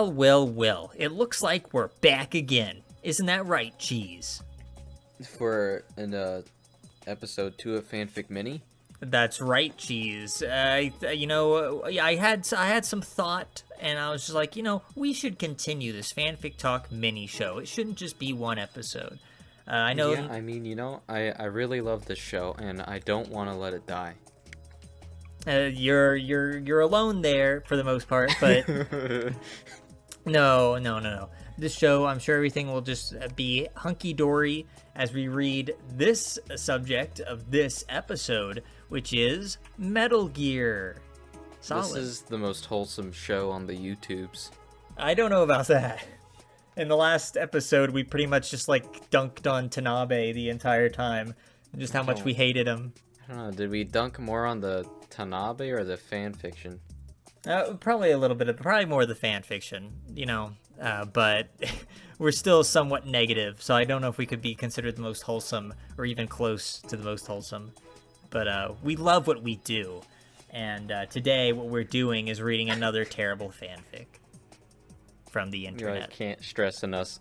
Well, well, well. It looks like we're back again. Isn't that right, Cheese? For an episode 2 of Fanfic Mini? That's right, Cheese. I had some thought, and I was just like, we should continue this Fanfic Talk mini show. It shouldn't just be one episode. I know. Yeah, I mean, I really love this show, and I don't want to let it die. You're alone there for the most part, but no. This show, I'm sure everything will just be hunky-dory as we read this subject of this episode, which is Metal Gear Solid. This is the most wholesome show on the YouTubes. I don't know about that. In the last episode, we pretty much just dunked on Tanabe the entire time, just how much we hated him. I don't know, did we dunk more on the Tanabe or the fan fiction? Probably probably more the fan fiction, but we're still somewhat negative, so I don't know if we could be considered the most wholesome or even close to the most wholesome. But we love what we do, and today what we're doing is reading another terrible fanfic from the internet. I can't stress enough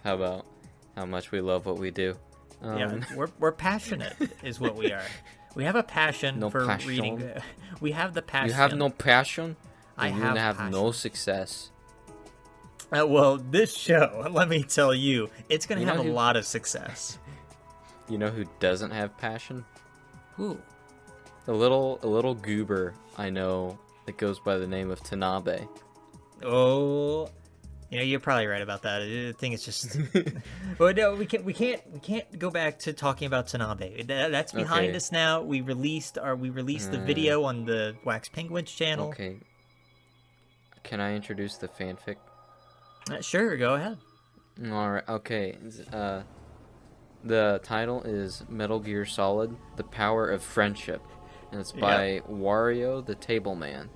how much we love what we do. Yeah, we're passionate, is what we are. We have a passion for reading. We have the passion. You have no passion? I have no success. Well, this show, let me tell you, it's going to have a lot of success. You know who doesn't have passion? Who? A little goober I know that goes by the name of Tanabe. Oh, you're probably right about that. I think it's just. Well, no, we can't go back to talking about Tanabe. That's behind us now. We released the video on the Wax Penguins channel. Okay. Can I introduce the fanfic? Sure, go ahead. All right. Okay. The title is Metal Gear Solid: The Power of Friendship, and it's by Wario the Table Man.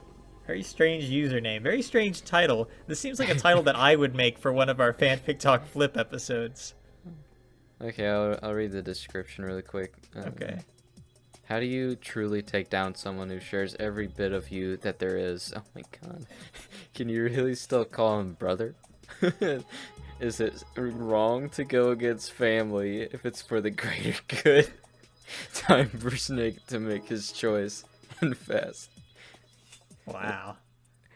Very strange username. Very strange title. This seems like a title that I would make for one of our Fanfic Talk Flip episodes. Okay, I'll read the description really quick. Okay. How do you truly take down someone who shares every bit of you that there is? Oh my god. Can you really still call him brother? Is it wrong to go against family if it's for the greater good? Time for Snake to make his choice, and fast. Wow.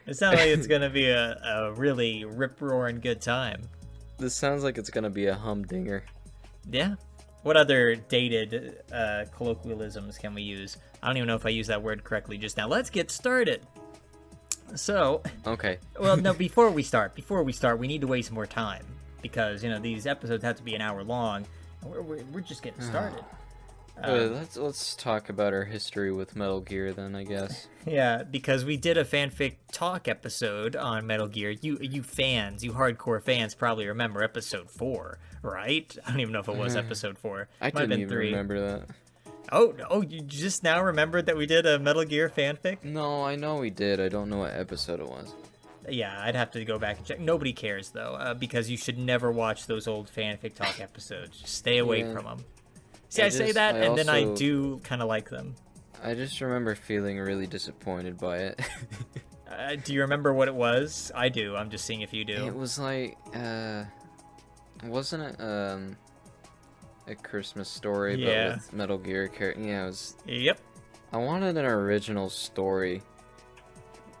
It sounds like it's going to be a really rip-roaring good time. This sounds like it's going to be a humdinger. Yeah. What other dated colloquialisms can we use? I don't even know if I used that word correctly just now. Let's get started. So. Okay. Well, no, before we start, we need to waste more time. Because, these episodes have to be an hour long. And we're just getting started. Let's talk about our history with Metal Gear then, I guess. Yeah, because we did a Fanfic Talk episode on Metal Gear. You fans, you hardcore fans probably remember episode 4, right? I don't even know if it was episode 4. I didn't even remember that. Oh, you just now remembered that we did a Metal Gear fanfic? No, I know we did. I don't know what episode it was. Yeah, I'd have to go back and check. Nobody cares, though, because you should never watch those old Fanfic Talk episodes. Just stay away from them. See, I say that, and then I do kind of like them. I just remember feeling really disappointed by it. Do you remember what it was? I do. I'm just seeing if you do. It was like, wasn't it a Christmas story, but with Metal Gear character? Yeah, it was. Yep. I wanted an original story.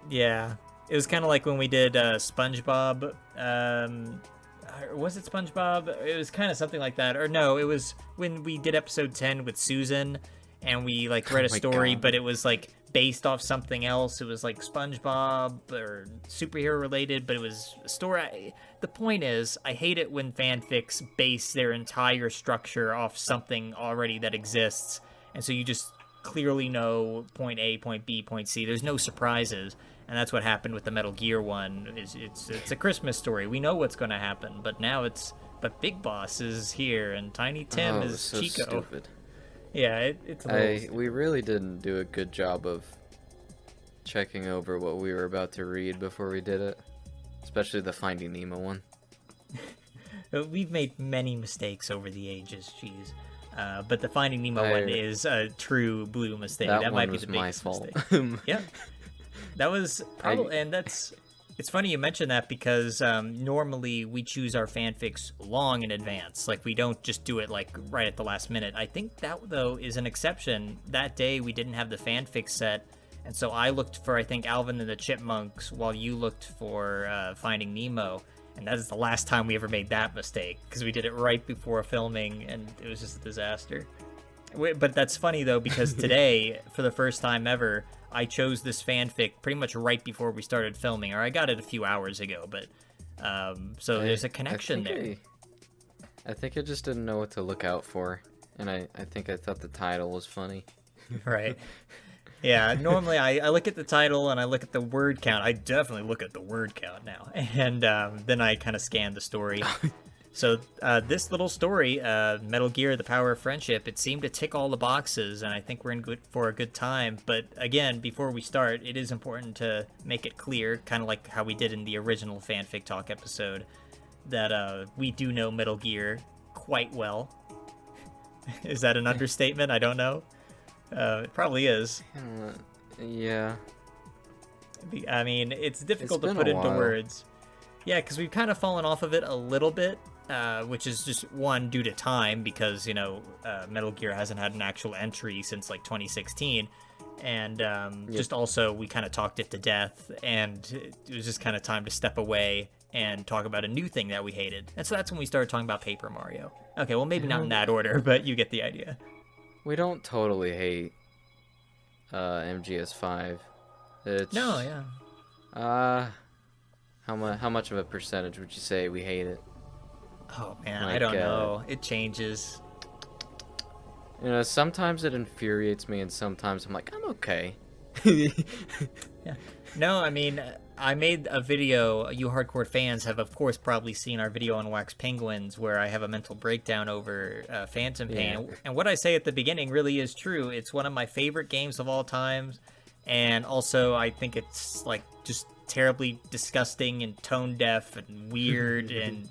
Yeah, it was kind of like when we did SpongeBob. Was it SpongeBob? It was kind of something like that. Or no, it was when we did episode 10 with Susan, and we read a story, but it was based off something else. It was SpongeBob or superhero related, but it was a story. The point is, I hate it when fanfics base their entire structure off something already that exists, and so you just clearly know point A, point B, point C. There's no surprises. And that's what happened with the Metal Gear one. It's a Christmas story. We know what's going to happen, but now but Big Boss is here and Tiny Tim is so Chico. Stupid. Yeah, it's a little we really didn't do a good job of checking over what we were about to read before we did it, especially the Finding Nemo one. We've made many mistakes over the ages, geez. But the Finding Nemo one is a true blue mistake. That might be the biggest mistake. Yeah. That was probably, and that's It's funny you mention that because normally we choose our fanfics long in advance. Like, we don't just do it, like, right at the last minute. I think that, though, is an exception. That day, we didn't have the fanfic set, and so I looked for, I think, Alvin and the Chipmunks, while you looked for Finding Nemo. And that is the last time we ever made that mistake, because we did it right before filming, and it was just a disaster. But that's funny, though, because today, for the first time ever, I chose this fanfic pretty much right before we started filming, or I got it a few hours ago, but so there's a connection there. I think I just didn't know what to look out for, and I think I thought the title was funny. Right. Yeah, normally I look at the title and I look at the word count. I definitely look at the word count now, and then I kind of scan the story. So this little story, Metal Gear: The Power of Friendship, it seemed to tick all the boxes, and I think we're for a good time. But again, before we start, it is important to make it clear, kind of like how we did in the original Fanfic Talk episode, that we do know Metal Gear quite well. Is that an understatement? I don't know. It probably is. Yeah. I mean, it's difficult to put into words. Yeah, because we've kind of fallen off of it a little bit. Which is just one due to time, because Metal Gear hasn't had an actual entry since like 2016, and just also we kind of talked it to death, and it was just kind of time to step away and talk about a new thing that we hated, and so that's when we started talking about Paper Mario. Okay, well, maybe not in that order, but you get the idea. We don't totally hate MGS5. No, yeah. How much of a percentage would you say we hate it? Oh man, I don't know. It changes. Sometimes it infuriates me, and sometimes I'm like, I'm okay. Yeah. No, I mean, I made a video. You hardcore fans have, of course, probably seen our video on Wax Penguins, where I have a mental breakdown over Phantom Pain. Yeah. And what I say at the beginning really is true. It's one of my favorite games of all time, and also I think it's like just terribly disgusting and tone deaf and weird and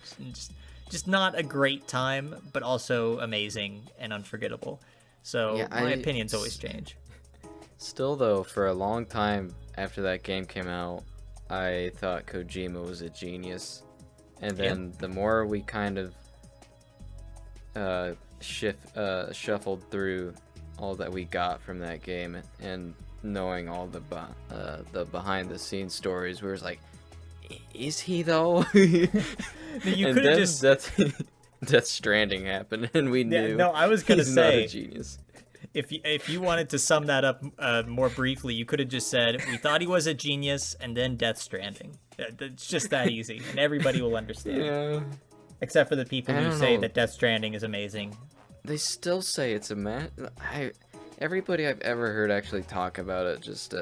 just not a great time, but also amazing and unforgettable. So yeah, my opinions always change. Still, though, for a long time after that game came out, I thought Kojima was a genius. And then the more we kind of shuffled through all that we got from that game, and knowing all the behind-the-scenes stories, we were like, is he though? You could have just Death Stranding happened, and we knew. No, I was gonna say, not a genius. If you wanted to sum that up more briefly, you could have just said we thought he was a genius, and then Death Stranding. It's just that easy, and everybody will understand. Yeah. Except for the people who say that Death Stranding is amazing. They still say it's everybody I've ever heard actually talk about it just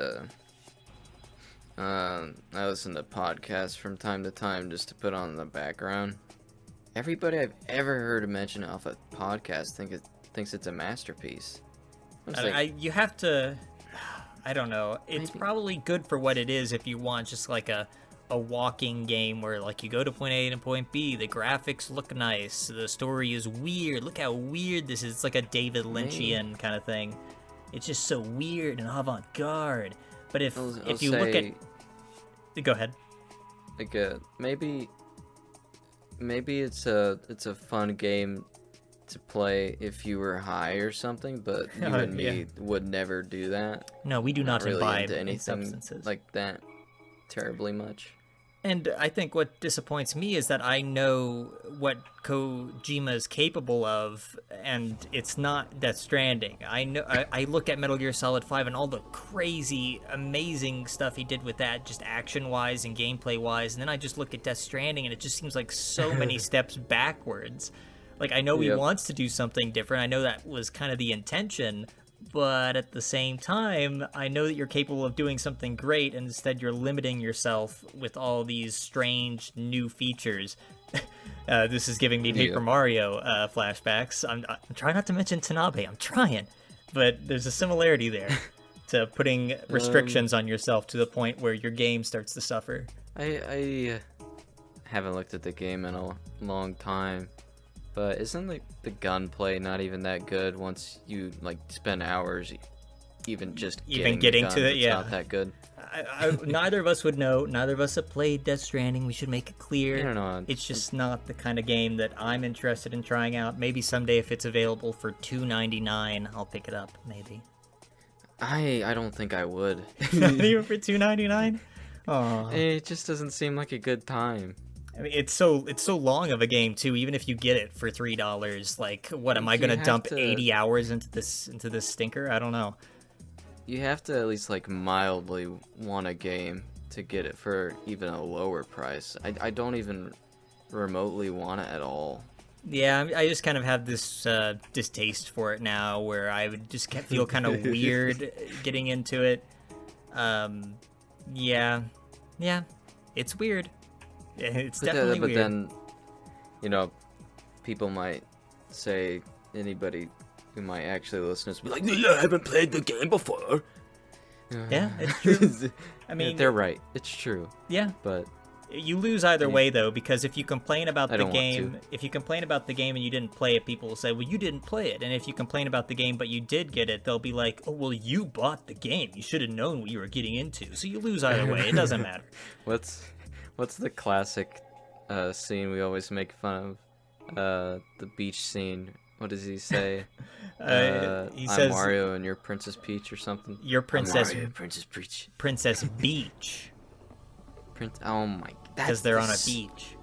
I listen to podcasts from time to time just to put on the background. Everybody I've ever heard mention it off a podcast thinks it's a masterpiece. You have to, I don't know. It's probably good for what it is if you want just like a walking game where like you go to point A to point B, the graphics look nice, the story is weird. Look how weird this is. It's like a David Lynchian kind of thing. It's just so weird and avant-garde. But if you look at... Go ahead. Like maybe it's a fun game to play if you were high or something, but you and me would never do that. No, we do not really imbibe into anything substances like that terribly much. And I think what disappoints me is that I know what Kojima is capable of, and it's not Death Stranding. I look at Metal Gear Solid 5 and all the crazy, amazing stuff he did with that, just action-wise and gameplay-wise, and then I just look at Death Stranding, and it just seems like so many steps backwards. Like, I know he wants to do something different. I know that was kind of the intention, but at the same time, I know that you're capable of doing something great, and instead you're limiting yourself with all these strange new features. This is giving me Paper Mario flashbacks. I'm trying not to mention Tanabe. I'm trying. But there's a similarity there to putting restrictions on yourself to the point where your game starts to suffer. I haven't looked at the game in a long time. But isn't like the gunplay not even that good once you like spend hours even just even getting to it. it's Yeah, not that good. neither of us would know. Neither of us have played Death Stranding. We should make it clear. I don't know. It's just not the kind of game that I'm interested in trying out. Maybe someday if it's available for $2.99, I'll pick it up. Maybe. I don't think I would. Not even for $2.99. Oh, It just doesn't seem like a good time. I mean, it's so long of a game too. Even if you get it for $3, like, what am I gonna dump 80 hours into this stinker? I don't know. You have to at least like mildly want a game to get it for even a lower price. I don't even remotely want it at all. Yeah, I just kind of have this distaste for it now, where I would just feel kind of weird getting into it. Yeah, it's weird. It's definitely weird. But then, you know, people might say, anybody who might actually listen to this, be like, "I haven't played the game before." Yeah, it's true. I mean, they're right. It's true. Yeah, but you lose either way though, because if you complain about I the don't game, want to. if you complain about the game and you didn't play it, people will say, "Well, you didn't play it." And if you complain about the game but you did get it, they'll be like, "Oh, well, you bought the game. You should have known what you were getting into." So you lose either way. It doesn't matter. What's the classic scene we always make fun of? The beach scene. What does he say? He I'm says, Mario and you're Princess Peach or something. "You're Princess I'm Mario, Princess Peach. Princess Beach." Oh my! Because they're on a beach.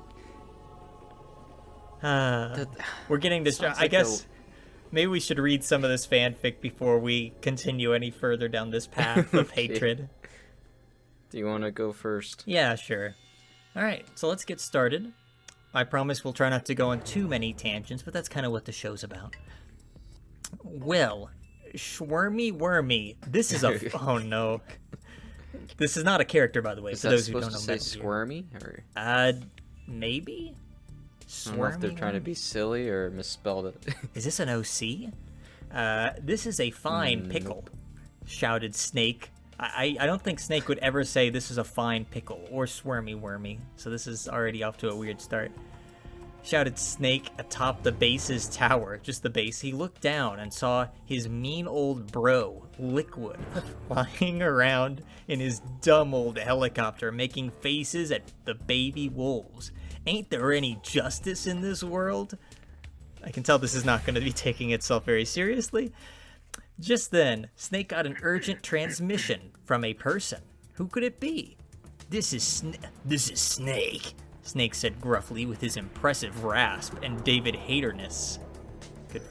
We're getting distracted. I guess maybe we should read some of this fanfic before we continue any further down this path of hatred. Do you want to go first? Yeah, sure. All right, so let's get started. I promise we'll try not to go on too many tangents, but that's kind of what the show's about. Well, Schwormy Wormy. This is a... Oh, no. This is not a character, by the way, for those who don't know. Is that supposed to say squirmy? Or... maybe? I don't know if they're trying to be silly or misspelled it. Is this an OC? This is a fine pickle, shouted Snake. I don't think Snake would ever say this is a fine pickle or Squirmy Wormy, so this is already off to a weird start. Shouted Snake atop the base's tower, just the base. He looked down and saw his mean old bro, Liquid, flying around in his dumb old helicopter, making faces at the baby wolves. Ain't there any justice in this world? I can tell this is not going to be taking itself very seriously. Just then, Snake got an urgent transmission from a person. Who could it be? This is Snake, Snake said gruffly with his impressive rasp and David Haterness. Good.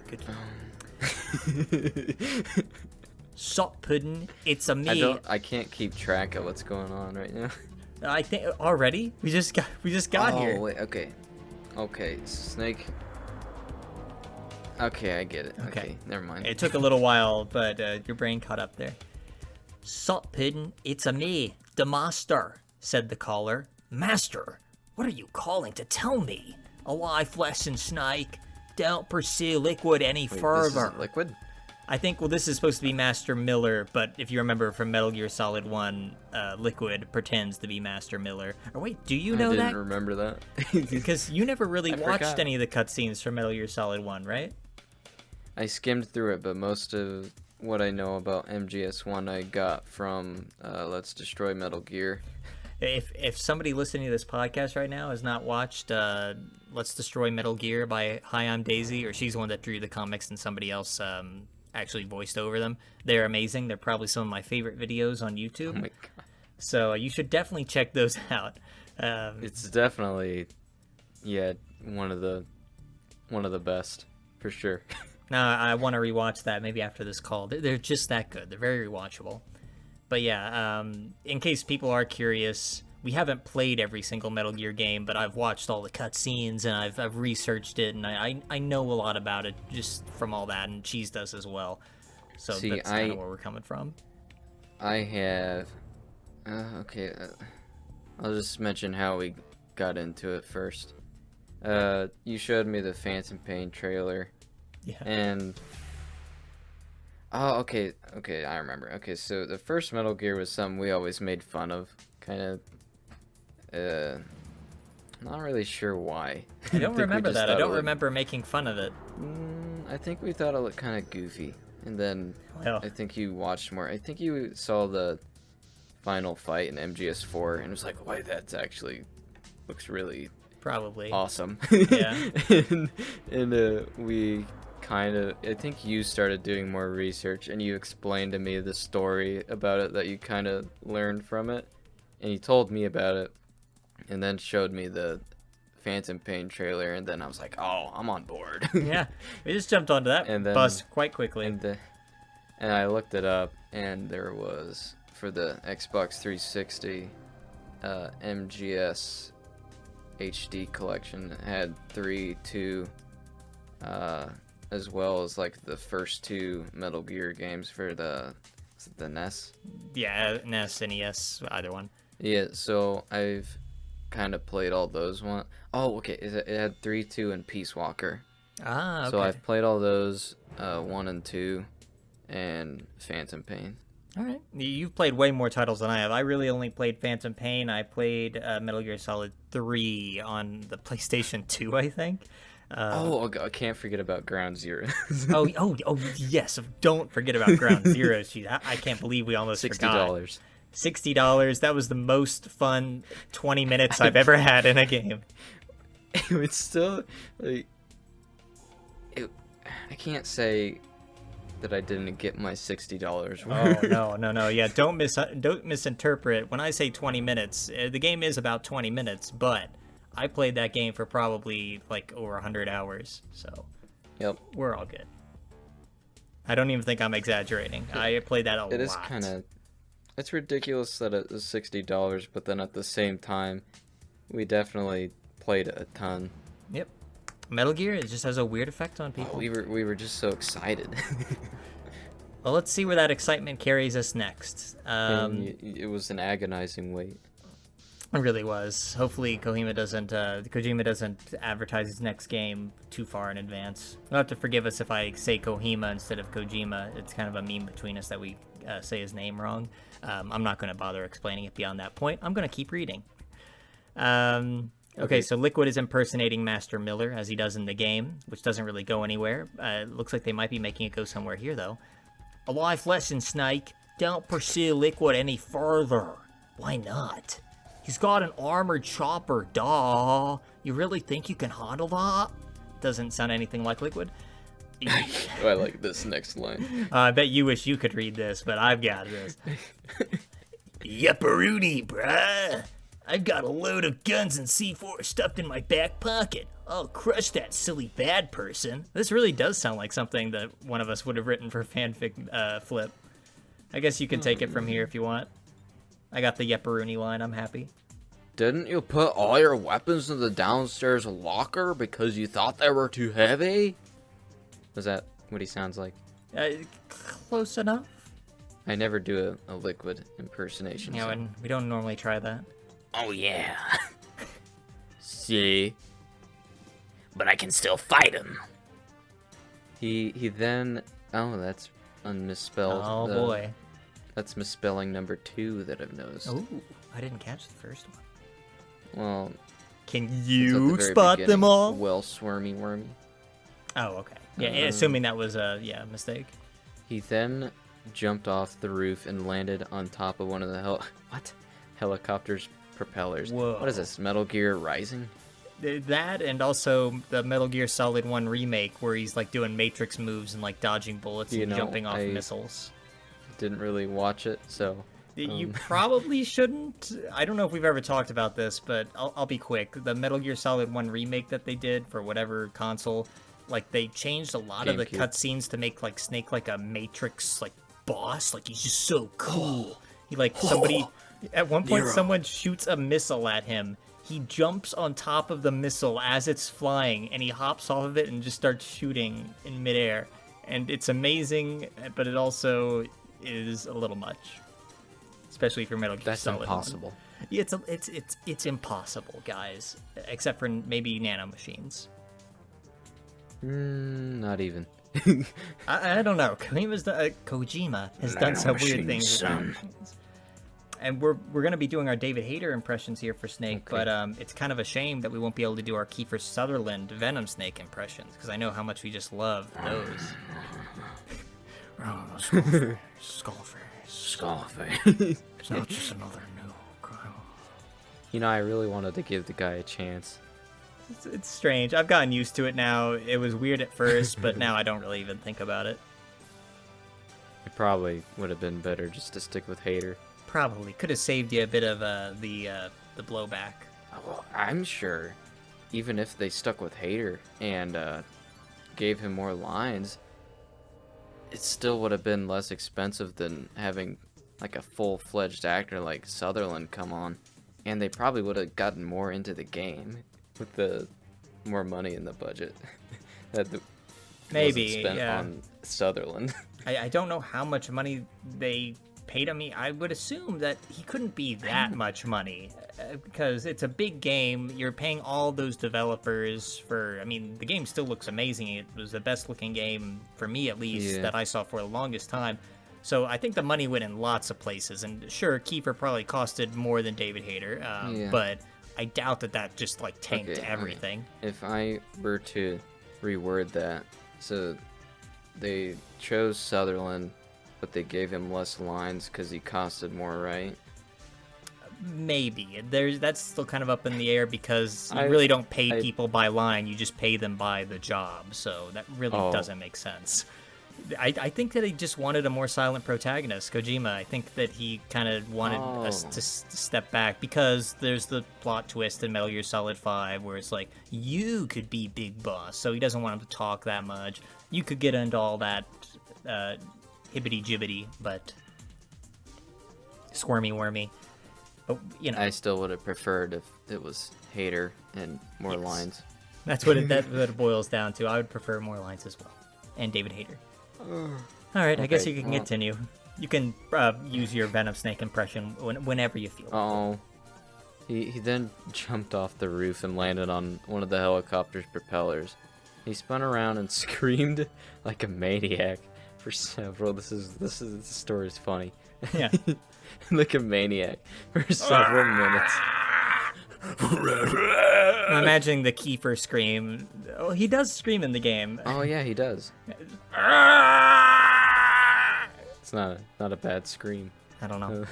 Salt pudding, it's a me. I can't keep track of what's going on right now. I think already we just got here. Oh wait, okay, Snake. Okay, I get it. Okay, never mind. It took a little while, but your brain caught up there. Salt pudding, it's a me, the master, said the caller. Master, what are you calling to tell me? A lifeless and Snake. Don't pursue Liquid any further. This is Liquid? I think, well, this is supposed to be Master Miller, but if you remember from Metal Gear Solid 1, Liquid pretends to be Master Miller. Or wait, do you know that? I didn't remember that. Because you never really watched forgot. any of the cutscenes from Metal Gear Solid 1, right? I skimmed through it, but most of what I know about MGS1 I got from Let's Destroy Metal Gear. If somebody listening to this podcast right now has not watched Let's Destroy Metal Gear by Hi, I'm Daisy, or she's the one that drew the comics and somebody else actually voiced over them, they're amazing. They're probably some of my favorite videos on YouTube. Oh my god! So you should definitely check those out. It's definitely, one of the best for sure. Now I want to rewatch that maybe after this call. They're just that good. They're very rewatchable. But yeah, in case people are curious, we haven't played every single Metal Gear game, but I've watched all the cutscenes and I've researched it, and I know a lot about it just from all that, and Cheese does as well. So that's kind of where we're coming from. I have... okay, I'll just mention how we got into it first. You showed me the Phantom Pain trailer. Yeah. And... Oh, okay, I remember. Okay, so the first Metal Gear was something we always made fun of. Kind of... not really sure why. I don't remember that. I don't remember making fun of it. I think we thought it looked kind of goofy. And then Well, I think you watched more. I think you saw the final fight in MGS4 and was like, "Why, that's actually looks really probably. awesome." Yeah. and we kind of, I think you started doing more research and you explained to me the story about it that you kind of learned from it, and you told me about it, and then showed me the Phantom Pain trailer, and then I was like, "Oh, I'm on board." Yeah, we just jumped onto that And then- bus quite quickly. And I looked it up, and there was, for the Xbox 360, MGS HD collection had 3, 2, as well as like the first 2 Metal Gear games for the NES. Yeah, NES, NES, either one. Yeah, so I've kind of played all those one. Oh, okay, it had 3, 2, and Peace Walker. Ah, okay. So I've played all those, 1 and 2, and Phantom Pain. All right. You've played way more titles than I have. I really only played Phantom Pain. I played Metal Gear Solid 3 on the PlayStation 2, I think. I can't forget about Ground Zero. oh, yes. Don't forget about Ground Zero. Jeez, I can't believe we almost forgot. $60. $60. That was the most fun 20 minutes I've ever had in a game. It's still, like, I can't say that I didn't get my $60 worth. Oh, no. Yeah, don't misinterpret. When I say 20 minutes, the game is about 20 minutes, but I played that game for probably like over 100 hours, so Yep. we're all good. I don't even think I'm exaggerating. I played that a lot. It is kind of, it's ridiculous that it was $60, but then at the same time, we definitely played a ton. Yep. Metal Gear, it just has a weird effect on people. Oh, we were just so excited. Well, let's see where that excitement carries us next. It was an agonizing wait. It really was. Hopefully Kojima doesn't advertise his next game too far in advance. You'll have to forgive us if I say Kohima instead of Kojima. It's kind of a meme between us that we say his name wrong. I'm not going to bother explaining it beyond that point. I'm going to keep reading. Okay, so Liquid is impersonating Master Miller, as he does in the game, which doesn't really go anywhere. It looks like they might be making it go somewhere here, though. A life lesson, Snake. Don't pursue Liquid any further. Why not? He's got an armored chopper, duh. You really think you can handle that? Doesn't sound anything like Liquid. I like this next line. I bet you wish you could read this, but I've got this. Yepperoonie, bruh. I've got a load of guns and C4 stuffed in my back pocket. I'll crush that silly bad person. This really does sound like something that one of us would have written for fanfic flip. I guess you can take it from here if you want. I got the Yepperoonie line. I'm happy. Didn't you put all your weapons in the downstairs locker because you thought they were too heavy? Was that what he sounds like? Close enough. I never do a Liquid impersonation. Yeah, so. and we don't normally try that. Oh yeah. See? But I can still fight him. He then... Oh, that's unmisspelled. Oh boy. That's misspelling number 2 that I've noticed. Oh, I didn't catch the first one. Well... Can it's at the you very spot beginning. them all? Well, swarmy wormy. Oh, okay. Yeah, assuming that was a mistake. He then jumped off the roof and landed on top of one of the helicopter's propellers. Whoa. What is this, Metal Gear Rising? That, and also the Metal Gear Solid 1 remake, where he's like doing Matrix moves and like dodging bullets and jumping off missiles. Didn't really watch it, so... You probably shouldn't. I don't know if we've ever talked about this, but I'll be quick. The Metal Gear Solid 1 remake that they did for whatever console, like they changed a lot of the cutscenes to make like Snake like a Matrix like boss. Like he's just so cool. He like somebody at one point someone shoots a missile at him. He jumps on top of the missile as it's flying, and he hops off of it and just starts shooting in midair. And it's amazing, but it also is a little much. Especially for Metal Gear Solid. That's impossible. Yeah, it's impossible, guys. Except for maybe nanomachines. Not even. I don't know. Kojima has done some weird things. Son. And we're gonna be doing our David Hayter impressions here for Snake, but it's kind of a shame that we won't be able to do our Kiefer Sutherland Venom Snake impressions, because I know how much we just love those. Oh, Skullface. Skullface. It's not just another new crime. You know, I really wanted to give the guy a chance. It's strange. I've gotten used to it now. It was weird at first, but now I don't really even think about it. It probably would have been better just to stick with Hater. Probably could have saved you a bit of the blowback. Well, I'm sure, even if they stuck with Hater and gave him more lines, it still would have been less expensive than having like a full-fledged actor like Sutherland come on, and they probably would have gotten more into the game with the more money in the budget that Maybe wasn't spent yeah. on Sutherland. I don't know how much money they paid him. I would assume that he couldn't be that much money because it's a big game. You're paying all those developers for. I mean, the game still looks amazing. It was the best looking game for me, at least, that I saw for the longest time. So I think the money went in lots of places. And sure, Kiefer probably costed more than David Hayter, but I doubt that just like tanked everything. If I were to reword that, so they chose Sutherland, but they gave him less lines because he costed more, right? Maybe. That's still kind of up in the air because you really don't pay people by line, you just pay them by the job, so that really doesn't make sense. I think that he just wanted a more silent protagonist, Kojima. I think that he kind of wanted us to step back because there's the plot twist in Metal Gear Solid 5 where it's like, you could be Big Boss, so he doesn't want him to talk that much. You could get into all that hibbity-jibbity, but squirmy-wormy. But, you know. I still would have preferred if it was Hater and more lines. That's what it boils down to. I would prefer more lines as well. And David Hayter. Alright, I guess you can continue. You can use your Venom Snake impression whenever you feel. Oh. He then jumped off the roof and landed on one of the helicopter's propellers. He spun around and screamed like a maniac for several. This story's funny. Yeah. Like a maniac for several minutes. I'm imagining the Kiefer scream. Oh, he does scream in the game. Oh yeah, he does. It's not a bad scream. I don't know.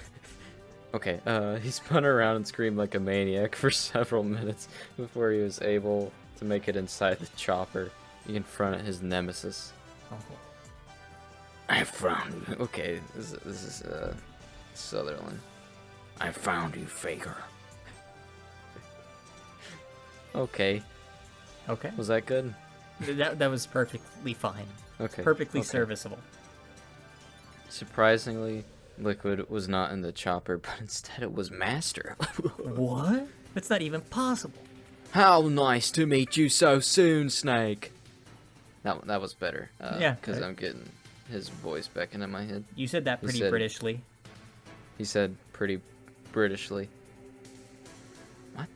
Okay, he spun around and screamed like a maniac for several minutes before he was able to make it inside the chopper. He confronted his nemesis. Oh. I found you. Okay, this is Sutherland. I found you, Faker. Okay. Okay. Was that good? That was perfectly fine. Okay. Perfectly serviceable. Surprisingly, Liquid was not in the chopper, but instead it was Master. What? That's not even possible. How nice to meet you so soon, Snake. That was better. Yeah. Because I'm getting his voice back into my head. You said that pretty Britishly. He said pretty Britishly. What?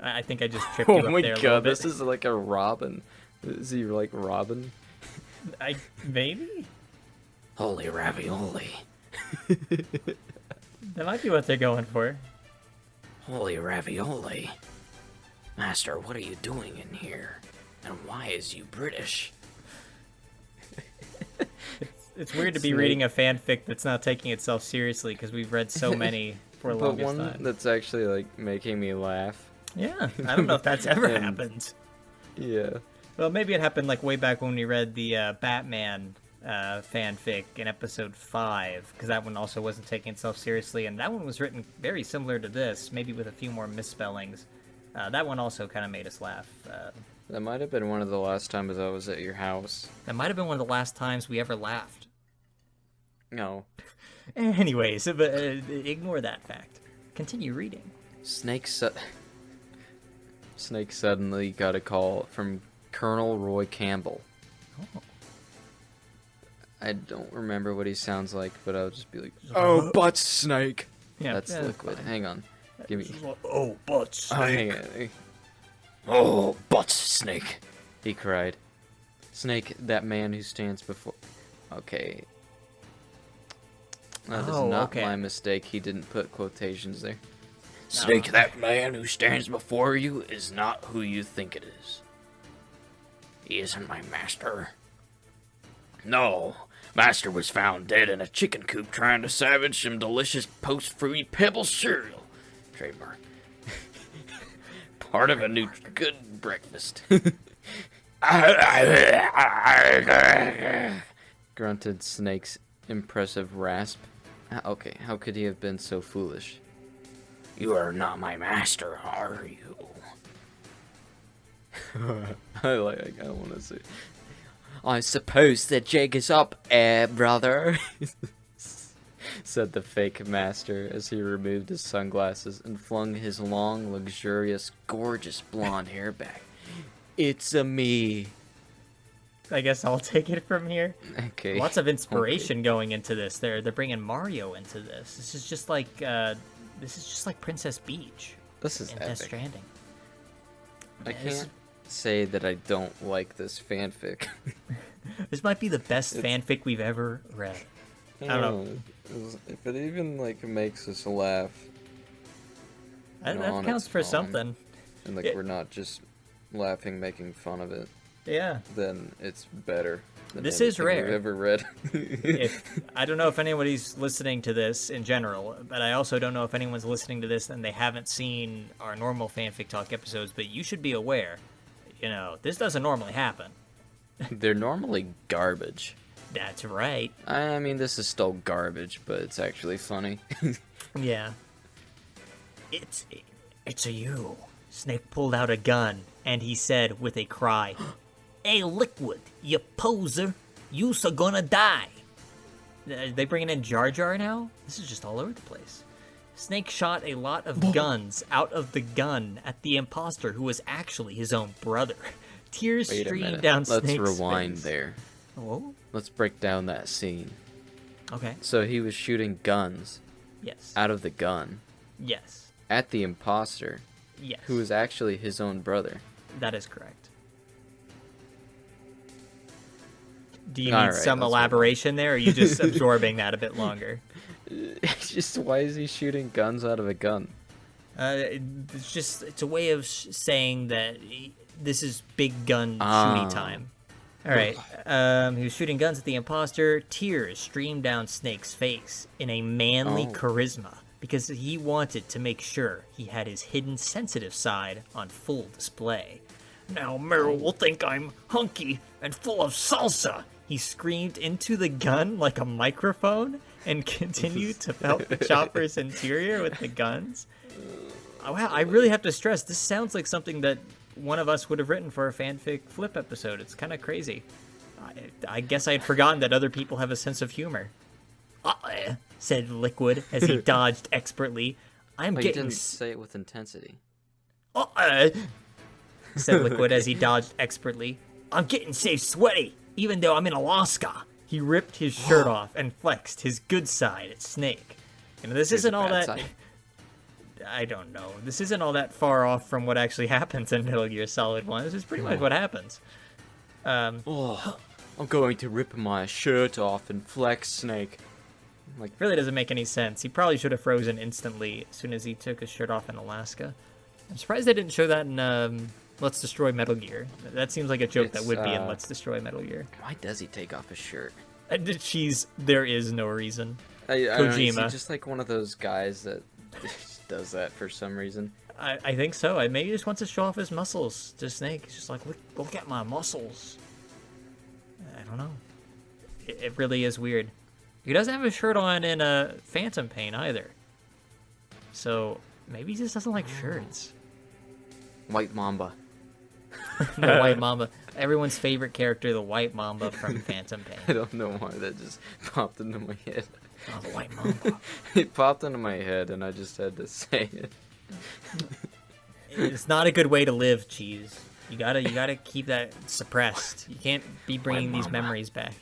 I think I just tripped you up there a little bit. Oh my god, this is like a Robin. Is he like Robin? Maybe? Holy ravioli. That might be what they're going for. Holy ravioli. Master, what are you doing in here? And why is you British? It's weird to be reading a fanfic that's not taking itself seriously because we've read so many for the longest time. But one that's actually like making me laugh. Yeah, I don't know if that's ever happened. Yeah. Well, maybe it happened like way back when we read the Batman fanfic in episode 5, because that one also wasn't taking itself seriously, and that one was written very similar to this, maybe with a few more misspellings. That one also kind of made us laugh. That might have been one of the last times I was at your house. That might have been one of the last times we ever laughed. No. Anyways, but, ignore that fact. Continue reading. Snake suddenly got a call from Colonel Roy Campbell. Oh. I don't remember what he sounds like, but I'll just be like, "Oh, butt Snake." Yeah, that's Liquid. Fine. Hang on, give me. Oh, butt Snake. Oh, hang on. Oh, butt Snake! He cried. Snake, that man who stands before. Okay. That is not my mistake. He didn't put quotations there. Snake, that man who stands before you is not who you think it is. He isn't my master. No, Master was found dead in a chicken coop trying to salvage some delicious post-fruity pebble cereal. Trademark. Part of a new good breakfast. Grunted Snake's impressive rasp. Okay, how could he have been so foolish? You are not my master, are you? I want to say. I suppose the jig is up, brother, said the fake master as he removed his sunglasses and flung his long, luxurious, gorgeous blonde hair back. It's a me. I guess I'll take it from here. Okay. Lots of inspiration going into this. They're bringing Mario into this. This is just like Princess Peach. This is in epic. Death Stranding. I can't say that I don't like this fanfic. This might be the best fanfic we've ever read. I don't know. If it even like makes us laugh. That counts for something. And like we're not just laughing, making fun of it. Yeah. Then it's better. This is rare. We've ever read. I don't know if anybody's listening to this in general, but I also don't know if anyone's listening to this and they haven't seen our normal fanfic talk episodes. But you should be aware, this doesn't normally happen. They're normally garbage. That's right. I mean, this is still garbage, but it's actually funny. Yeah. It's a you. Snake pulled out a gun, and he said with a cry, "Hey, Liquid, you poser, you's gonna die." Are they bringing in Jar Jar now? This is just all over the place. Snake shot a lot of guns out of the gun at the imposter, who was actually his own brother. Tears streamed down Snake's face. Let's rewind there. Oh? Let's break down that scene. Okay. So he was shooting guns. Yes. Out of the gun. Yes. At the imposter. Yes. Who was actually his own brother. That is correct. Do you need some elaboration there, or are you just absorbing that a bit longer? Just why is he shooting guns out of a gun? It's a way of saying that this is big gun shooty time. All right. He was shooting guns at the imposter. Tears streamed down Snake's face in a manly charisma because he wanted to make sure he had his hidden sensitive side on full display. Now Meryl will think I'm hunky and full of salsa. He screamed into the gun like a microphone and continued to pelt the chopper's interior with the guns. Wow, I really have to stress, this sounds like something that one of us would have written for a fanfic flip episode. It's kind of crazy. I guess I had forgotten that other people have a sense of humor. Said Liquid as he dodged expertly. You didn't say it with intensity. Said Liquid as he dodged expertly. I'm getting so sweaty, even though I'm in Alaska. He ripped his shirt off and flexed his good side at Snake. This isn't all that... Side. I don't know. This isn't all that far off from what actually happens in Metal Gear Solid 1. This is pretty much what happens. I'm going to rip my shirt off and flex, Snake. Really doesn't make any sense. He probably should have frozen instantly as soon as he took his shirt off in Alaska. I'm surprised they didn't show that in Let's Destroy Metal Gear. That seems like a joke that would be in Let's Destroy Metal Gear. Why does he take off his shirt? There is no reason. Kojima. Is he just like one of those guys that does that for some reason? I think so. Maybe he just wants to show off his muscles to Snake. He's just like, look at my muscles. I don't know. It really is weird. He doesn't have his shirt on in a Phantom Pain either. So maybe he just doesn't like shirts. White Mamba. The White Mamba. Everyone's favorite character, the White Mamba from Phantom Pain. I don't know why that just popped into my head. Oh, the White Mamba. It popped into my head and I just had to say it. It's not a good way to live, Cheese. You gotta keep that suppressed. You can't be bringing these memories back.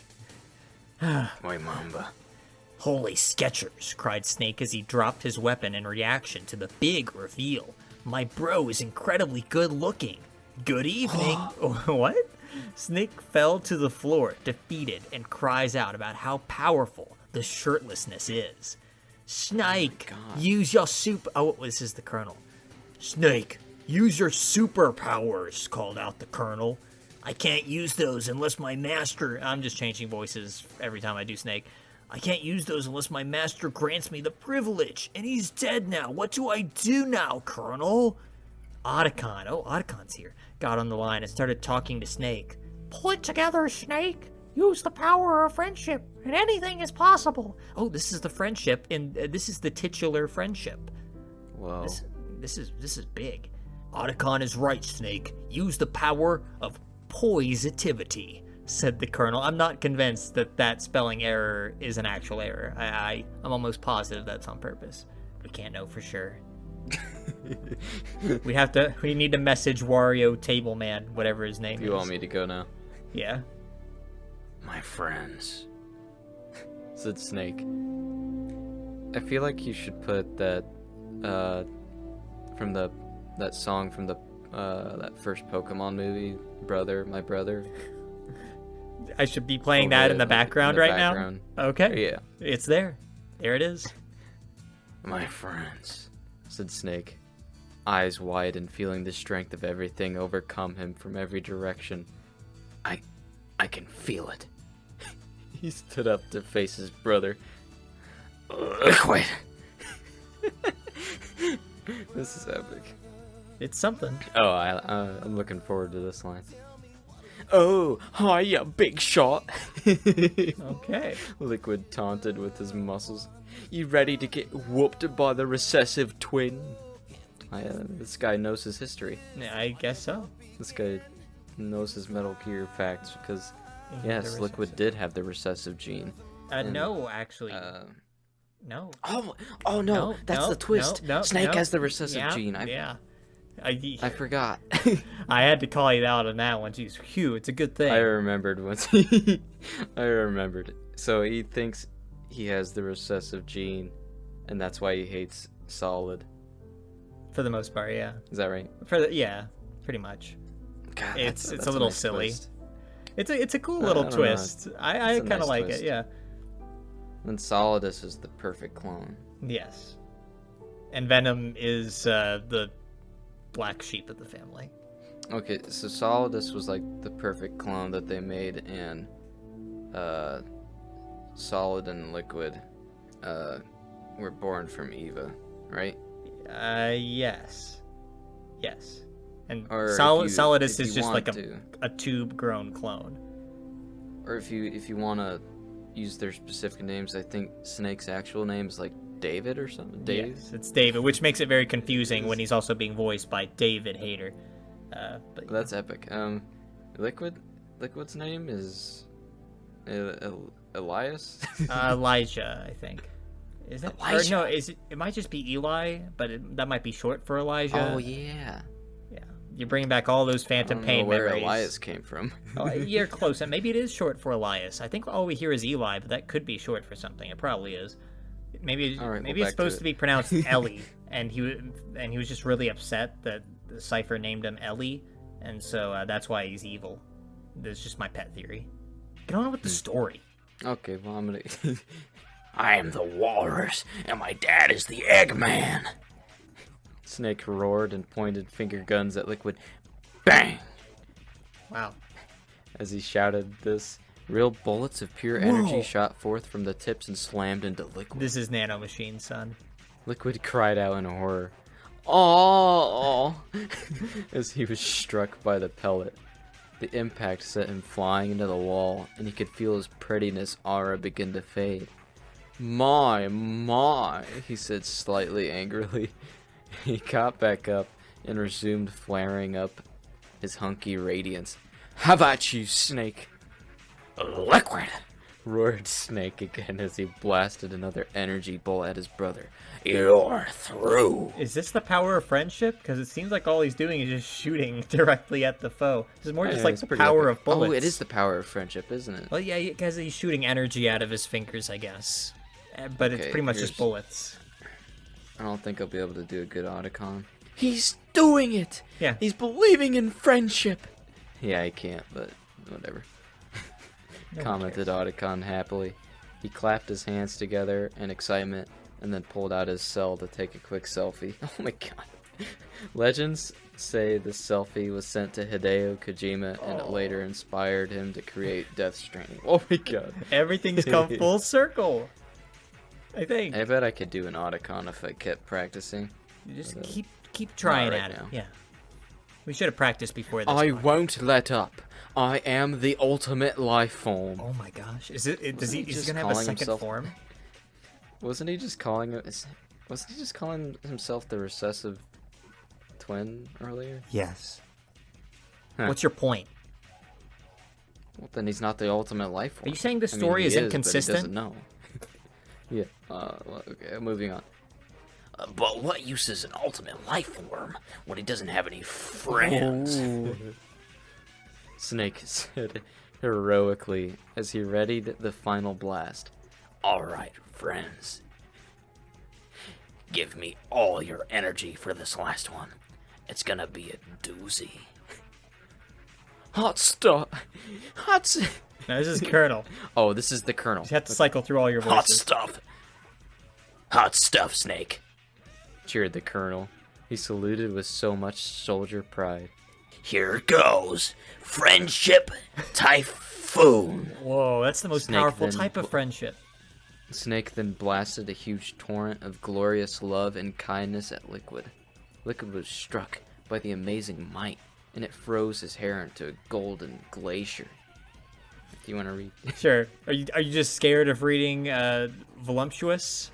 White Mamba. Holy Skechers, cried Snake as he dropped his weapon in reaction to the big reveal. My bro is incredibly good looking. Good evening. What? Snake fell to the floor, defeated, and cries out about how powerful the shirtlessness is. Snake, use your this is the Colonel. Snake, use your superpowers, called out the Colonel. I can't use those unless my master... I'm just changing voices every time I do Snake. I can't use those unless my master grants me the privilege, and he's dead now. What do I do now, Colonel? Otacon. Oh, Otacon's here. Got on the line and started talking to Snake. Pull it together, Snake. Use the power of friendship, and anything is possible. Oh, this is the friendship, and this is the titular friendship. Whoa. This is big. Otacon is right, Snake. Use the power of positivity, said the Colonel. I'm not convinced that spelling error is an actual error. I'm almost positive that's on purpose. We can't know for sure. We need to message Wario Tableman, whatever his name is. You want me to go now? Yeah. My friends, said Snake. I feel like you should put that that song from that first Pokemon movie, My Brother. I should be playing that in the background right now? Okay. Yeah. It's there. There it is. My friends, said Snake, eyes wide and feeling the strength of everything overcome him from every direction. I can feel it. He stood up to face his brother. Liquid. This is epic. It's something. Oh, I'm looking forward to this line. Oh, hiya, big shot. Okay. Liquid taunted with his muscles. You ready to get whooped by the recessive twin? This guy knows his history. Yeah, I guess so. This guy knows his Metal Gear facts because, yes, Liquid did have the recessive gene. No, actually. No. Oh no, that's the twist. Snake has the recessive gene. I forgot. I had to call you out on that one. Jeez, phew, it's a good thing. I remembered once. I remembered it. So he thinks he has the recessive gene, and that's why he hates Solid. For the most part, yeah. Is that right? Yeah, pretty much. God, it's that's a little nice silly. Twist. It's a cool little twist. I kind of like twist. it. Yeah. And Solidus is the perfect clone. Yes. And Venom is the black sheep of the family. Okay, so Solidus was like the perfect clone that they made, and Solid and Liquid were born from Eva, right? Yes. And Or Solidus if is you just want like to. a tube-grown clone. Or if you want to use their specific names, I think Snake's actual name is like David or something. Dave? Yes, it's David, which makes it very confusing when he's also being voiced by David Hayter. But That's epic. Liquid's name is Elias. Elijah, I think. Is it? Elijah? Or no, it might just be Eli, but that might be short for Elijah. Oh yeah. Yeah, you're bringing back all those Phantom Pain where memories. Elias came from. Oh, you're close, and maybe it is short for Elias. I think all we hear is Eli, but that could be short for something. It probably is. Maybe it's supposed to be pronounced Ellie, and he was just really upset that the Cypher named him Ellie, and so that's why he's evil. That's just my pet theory. Get on with the story. Okay, well I'm gonna. I am the walrus, and my dad is the Eggman. Snake roared and pointed finger guns at Liquid. Bang! Wow. As he shouted this, real bullets of pure energy shot forth from the tips and slammed into Liquid. This is Nano Machine, son. Liquid cried out in horror. Oh! As he was struck by the pellet. The impact sent him flying into the wall, and he could feel his prettiness aura begin to fade. My, he said slightly angrily. He got back up and resumed flaring up his hunky radiance. How about you, Snake? Liquid! Roared Snake again as he blasted another energy bolt at his brother. You're through! Is this the power of friendship? Because it seems like all he's doing is just shooting directly at the foe. This is more just like the power of bullets. Oh, it is the power of friendship, isn't it? Well, yeah, because he's shooting energy out of his fingers, I guess. But it's pretty much just bullets. I don't think I'll be able to do a good Otacon. He's doing it! Yeah. He's believing in friendship! Yeah, I can't, but whatever. Commented Otacon happily. He clapped his hands together in excitement and then pulled out his cell to take a quick selfie. Oh my god. Legends say the selfie was sent to Hideo Kojima and it later inspired him to create Death Stranding. Oh my god. Everything's come full circle. I think. I bet I could do an Otacon if I kept practicing. You just keep trying right at it. now. Yeah. We should have practiced before this. I one. won't let up. I am the ultimate life form. Oh my gosh. Is it is he just gonna have a calling second himself- form? Wasn't he just calling himself the recessive twin earlier? Yes. Huh. What's your point? Well, then he's not the ultimate life form. Are you saying the I mean, story he is but he inconsistent? doesn't know. Yeah. Well, okay, moving on. But what use is an ultimate life form when he doesn't have any friends? Snake said heroically as he readied the final blast. Alright, friends. Give me all your energy for this last one. It's gonna be a doozy. Hot stuff. No, this is Colonel. Oh, this is the Colonel. You have to cycle through all your Hot voices. stuff. Hot stuff, Snake. Cheered the Colonel. He saluted with so much soldier pride. Here goes. Friendship Typhoon. Whoa, that's the most Snake powerful then- type of friendship. Snake then blasted a huge torrent of glorious love and kindness at Liquid. Liquid was struck by the amazing might, and it froze his hair into a golden glacier. Do you want to read? Sure. Are you just scared of reading voluptuous?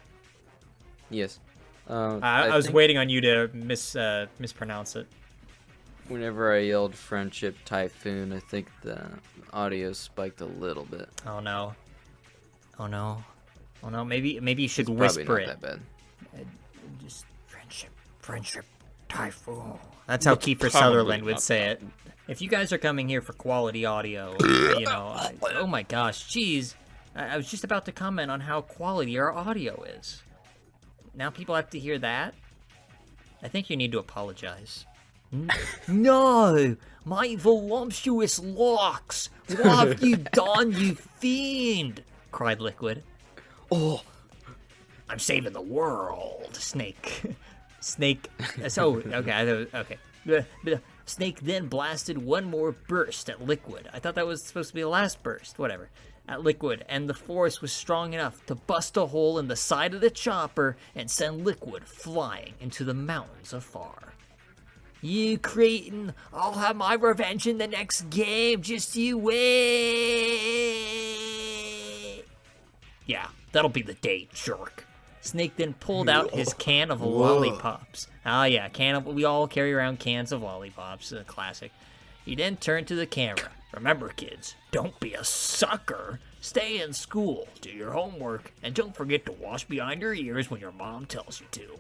Yes. I was think waiting on you to mispronounce it. Whenever I yelled friendship typhoon, I think the audio spiked a little bit. Oh no. Oh no. Oh no. Maybe you should It's whisper probably it. not that bad. Just friendship, typhoon. That's how Kiefer Probably Sutherland would not say that it. If you guys are coming here for quality audio, oh my gosh, geez, I was just about to comment on how quality our audio is. Now people have to hear that. I think you need to apologize. No, my voluptuous locks! What have you done, you fiend? Cried Liquid. Oh, I'm saving the world, Snake. Snake. So okay. Snake then blasted one more burst at Liquid. I thought that was supposed to be the last burst. Whatever. At Liquid, and the force was strong enough to bust a hole in the side of the chopper and send Liquid flying into the mountains afar. You Creighton, I'll have my revenge in the next game. Just you wait. Yeah, that'll be the day, jerk. Snake then pulled out his can of lollipops. Ah, yeah, we all carry around cans of lollipops, a classic. He then turned to the camera. Remember, kids, don't be a sucker. Stay in school, do your homework, and don't forget to wash behind your ears when your mom tells you to.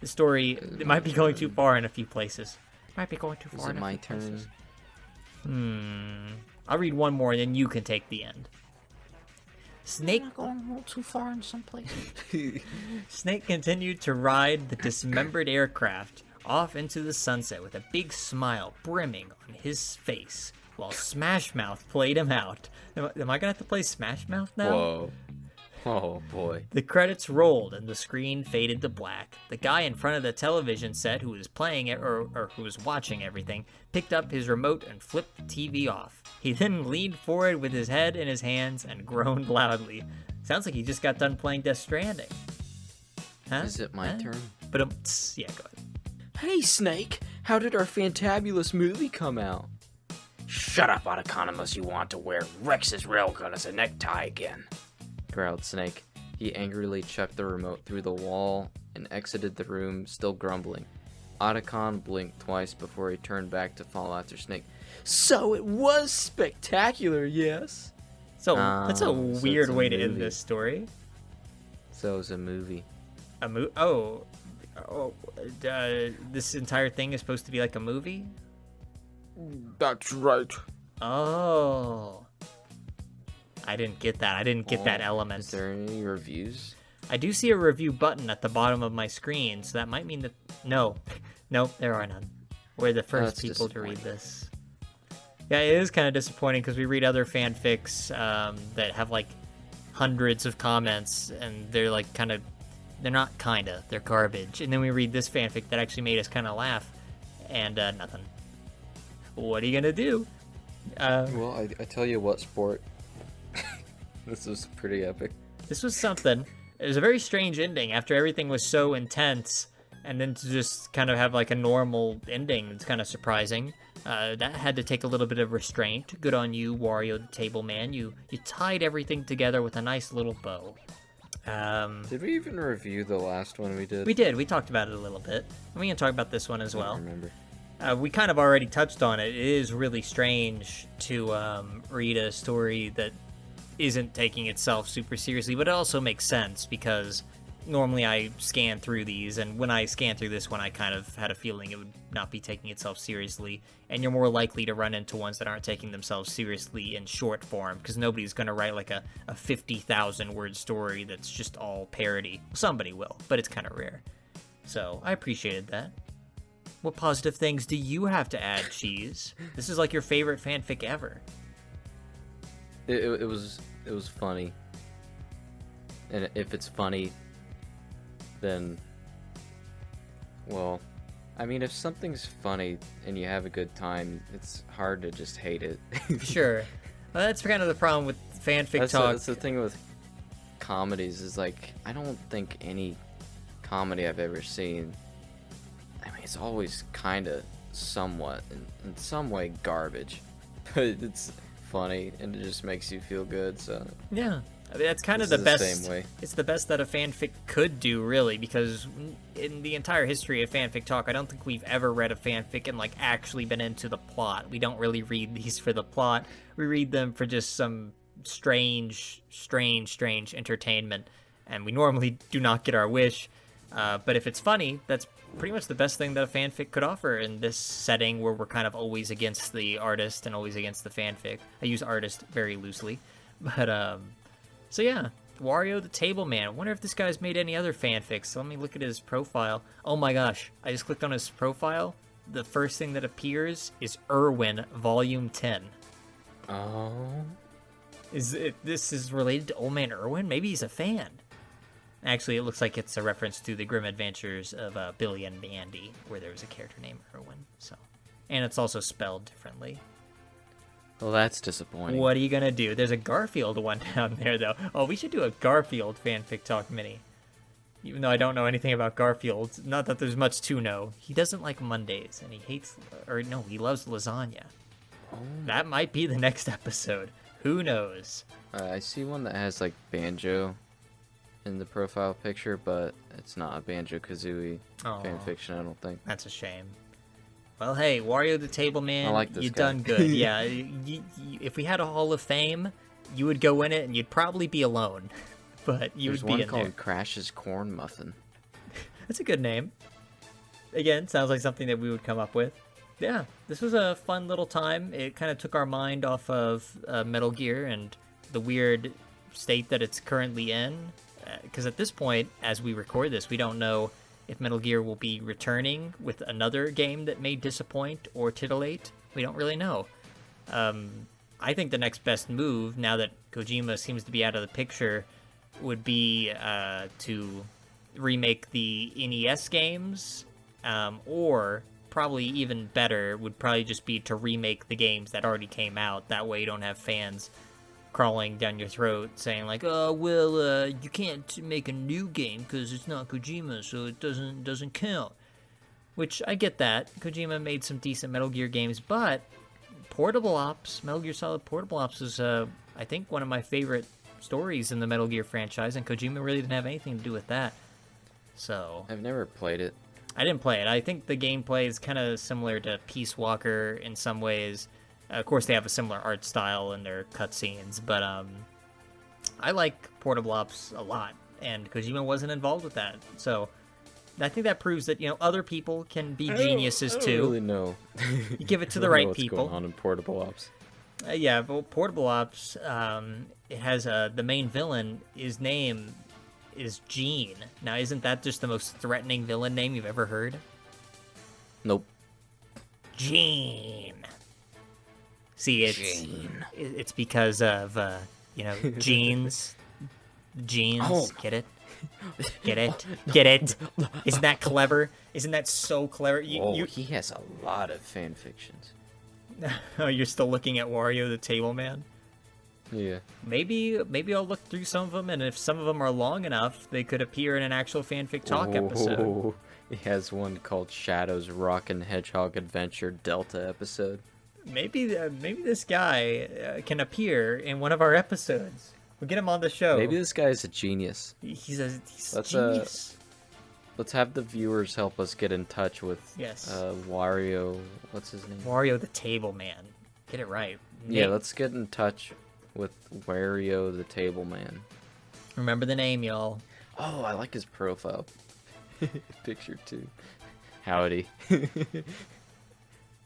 The story it might be going too far in a few places. Might be going too far is in it a my few turn? places. I'll read one more, and then you can take the end. Snake Going a little too far in some places. Snake continued to ride the dismembered aircraft off into the sunset with a big smile brimming on his face while Smash Mouth played him out. Am I gonna have to play Smash Mouth now? Whoa. Oh boy. The credits rolled and the screen faded to black. The guy in front of the television set who was playing it or who was watching everything picked up his remote and flipped the TV off. He then leaned forward with his head in his hands and groaned loudly. Sounds like he just got done playing Death Stranding. Huh? Is it my turn? But yeah, go ahead. Hey Snake, how did our fantabulous movie come out? Shut up, Otacon, unless you want to wear Rex's railgun as a necktie again. Growled Snake. He angrily chucked the remote through the wall and exited the room, still grumbling. Otacon blinked twice before he turned back to follow after Snake. So it was spectacular, yes? So that's a so weird it's a way to end movie. this story. So it was a movie. This entire thing is supposed to be like a movie? That's right. Oh. I didn't get that. I didn't get that Is element. there any reviews? I do see a review button at the bottom of my screen, so that might mean that... No. No, there are none. We're the first That's people to read disappointing. this. Yeah, it is kind of disappointing because we read other fanfics that have like hundreds of comments, and they're like they're not they're garbage. And then we read this fanfic that actually made us kind of laugh, and nothing. What are you gonna do? Well, I tell you what, sport. This was pretty epic. This was something. It was a very strange ending after everything was so intense, and then to just kind of have like a normal ending. It's kind of surprising. That had to take a little bit of restraint. Good on you, Wario the Table Man. You tied everything together with a nice little bow. Did we even review the last one we did? We did. We talked about it a little bit. And we can talk about this one as well. I don't remember. We kind of already touched on it. It is really strange to read a story that isn't taking itself super seriously, but it also makes sense because normally I scan through these, and when I scanned through this one, I kind of had a feeling it would not be taking itself seriously, and you're more likely to run into ones that aren't taking themselves seriously in short form, because nobody's going to write like a 50,000 word story that's just all parody. Somebody will, but it's kind of rare. So I appreciated that. What positive things do you have to add, Cheese? This is like your favorite fanfic ever. It was funny, and if it's funny, then, well, I mean, if something's funny and you have a good time, it's hard to just hate it. Sure. Well, that's kind of the problem with fanfic talk. That's the thing with comedies is like, I don't think any comedy I've ever seen, I mean, it's always kind of somewhat, in some way, garbage, but it's funny and it just makes you feel good. So yeah, I mean, that's kind of this the is best. same way. It's the best that a fanfic could do, really, because in the entire history of fanfic talk, I don't think we've ever read a fanfic and like actually been into the plot. We don't really read these for the plot. We read them for just some strange entertainment, and we normally do not get our wish. But if it's funny, that's pretty much the best thing that a fanfic could offer in this setting where we're kind of always against the artist and always against the fanfic. I use artist very loosely. But, so yeah, Wario the Table Man. I wonder if this guy's made any other fanfics. So let me look at his profile. Oh my gosh, I just clicked on his profile. The first thing that appears is Irwin Volume 10. Oh. This is related to Old Man Irwin? Maybe he's a fan. Actually, it looks like it's a reference to the Grim Adventures of Billy and Mandy, where there was a character named Irwin. So, and it's also spelled differently. Well, that's disappointing. What are you gonna do? There's a Garfield one down there, though. Oh, we should do a Garfield fanfic talk mini. Even though I don't know anything about Garfield, not that there's much to know. He doesn't like Mondays, and he hates, or no, he loves lasagna. Oh. That might be the next episode. Who knows? I see one that has like banjo in the profile picture, but it's not a Banjo-Kazooie fanfiction, I don't think. That's a shame. Well, hey, Wario the Table Man, I like this you guy. done good. Yeah, if we had a Hall of Fame, you would go in it, and you'd probably be alone. But you There's would be one in called there. Crash's Corn Muffin. That's a good name. Again, sounds like something that we would come up with. Yeah, this was a fun little time. It kind of took our mind off of Metal Gear and the weird state that it's currently in. Because at this point, as we record this, we don't know if Metal Gear will be returning with another game that may disappoint or titillate. We don't really know. I think the next best move, now that Kojima seems to be out of the picture, would be to remake the NES games, or probably even better would probably just be to remake the games that already came out. That way you don't have fans crawling down your throat saying like, oh, well, you can't make a new game because it's not Kojima, so it doesn't count. Which, I get that. Kojima made some decent Metal Gear games, but Portable Ops, Metal Gear Solid Portable Ops is, I think, one of my favorite stories in the Metal Gear franchise, and Kojima really didn't have anything to do with that. So I've never played it. I didn't play it. I think the gameplay is kind of similar to Peace Walker in some ways. Of course, they have a similar art style in their cutscenes, but I like Portable Ops a lot, and Kojima wasn't involved with that. So I think that proves that, other people can be geniuses I don't too. really know. You give it to I the don't know right what's people. going on in Portable Ops? Yeah, but Portable Ops, it has the main villain. His name is Gene. Now, isn't that just the most threatening villain name you've ever heard? Nope. Gene. See, it's because of, genes. Genes, Oh. get it? Get it? Get it? Isn't that clever? Isn't that so clever? He has a lot of fan fictions. Oh, you're still looking at Wario the Table Man? Yeah. Maybe I'll look through some of them, and if some of them are long enough, they could appear in an actual FANFIC Talk episode. He has one called Shadow's Rock and Hedgehog Adventure Delta episode. Maybe this guy can appear in one of our episodes. We'll get him on the show. Maybe this guy's a genius. He's a Let's, genius. Let's have the viewers help us get in touch with Wario. What's his name? Wario the Table Man. Get it right. Yeah, let's get in touch with Wario the Table Man. Remember the name, y'all. Oh, I like his profile picture too. Howdy.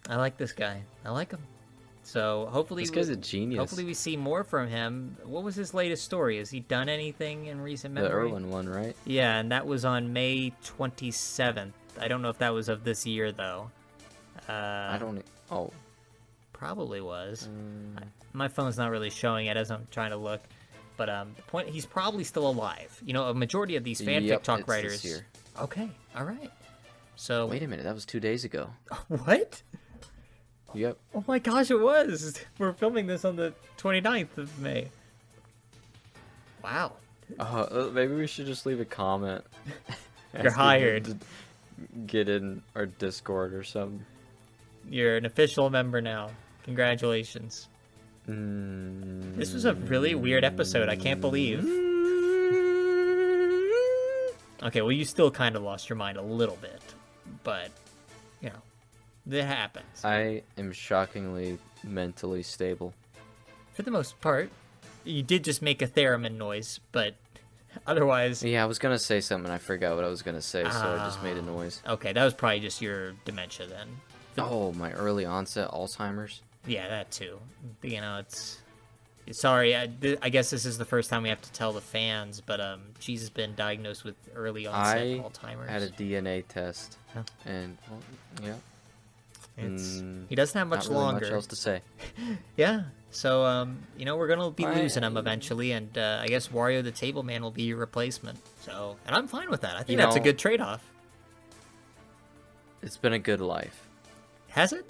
I like this guy. I like him. So hopefully this guy's a genius. Hopefully we see more from him. What was his latest story? Has he done anything in recent memory? The Irwin one, right? Yeah, and that was on May 27th. I don't know if that was of this year though. I don't. Oh, probably was. My phone's not really showing it as I'm trying to look. But the point, he's probably still alive. You know, a majority of these FANFIC Talk writers. This year. Okay, all right. So wait a minute, that was 2 days ago. What? Yep. Oh my gosh, it was. We're filming this on the 29th of May. Wow. Maybe we should just leave a comment. You're hired. Get in our Discord or something. You're an official member now. Congratulations. This was a really weird episode. I can't believe. Okay, well, you still kind of lost your mind a little bit, but you know, it happens. I am shockingly mentally stable. For the most part, you did just make a theremin noise, but otherwise. Yeah, I was gonna say something. I forgot what I was gonna say, so I just made a noise. Okay, that was probably just your dementia then. Oh, my early onset Alzheimer's. Yeah, that too. You know, it's. Sorry, I guess this is the first time we have to tell the fans, but Cheese has been diagnosed with early onset Alzheimer's. I had a DNA test, and well, yeah. He doesn't have much not really longer. Much else to say. Yeah, so you know, we're gonna be losing him eventually, and I guess Wario the Table Man will be your replacement. So, and I'm fine with that. I think that's a good trade-off. It's been a good life. Has it?